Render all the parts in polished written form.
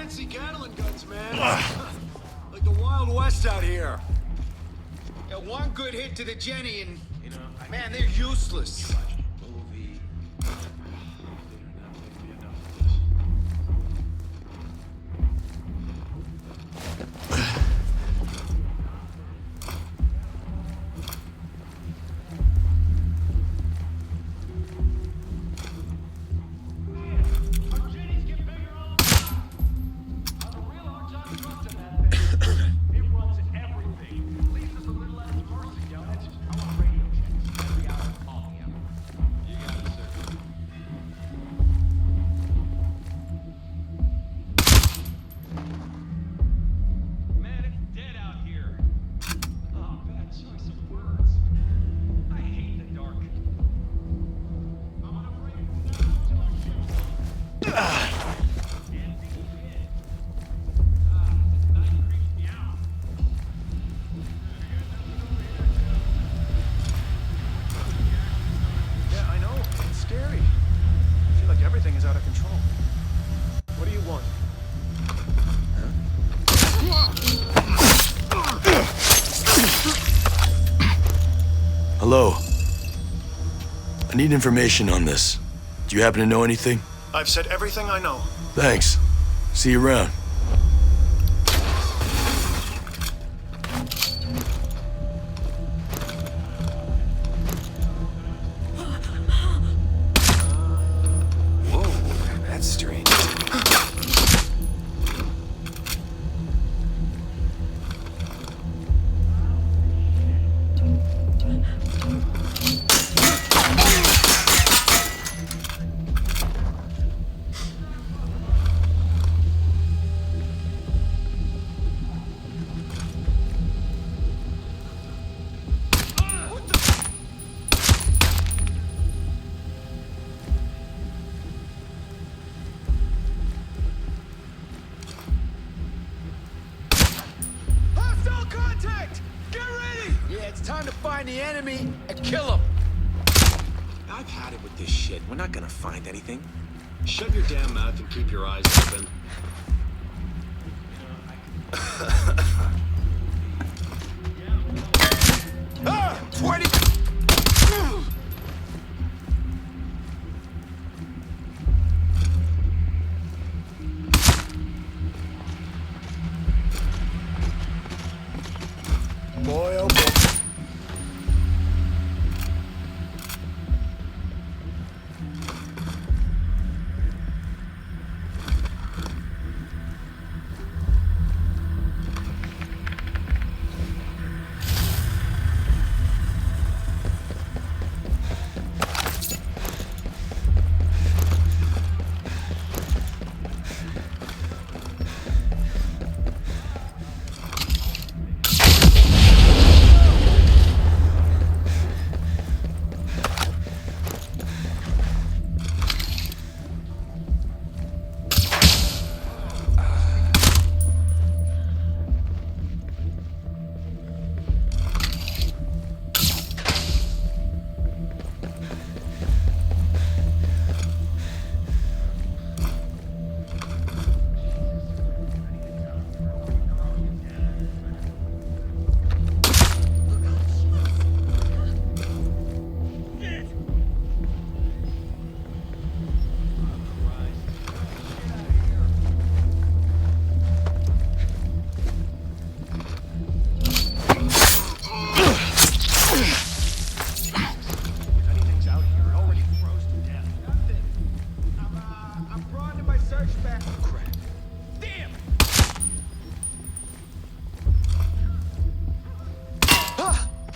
fancy Gatling guns, man. Like the Wild West out here. Yeah, one good hit to the Jenny and, man, they're useless. Hello. I need information on this. Do you happen to know anything? I've said everything I know. Thanks. See you around. Whoa, that's strange. It's time to find the enemy and kill him. I've had it with this shit. We're not gonna find anything. Shut your damn mouth and keep your eyes open. Ah! 20! Boy, oh boy.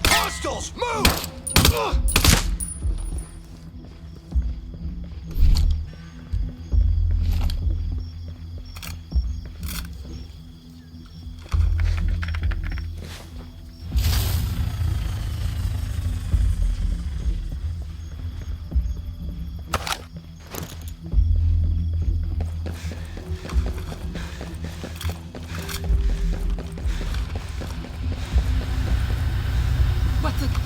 Hostiles, move! What the...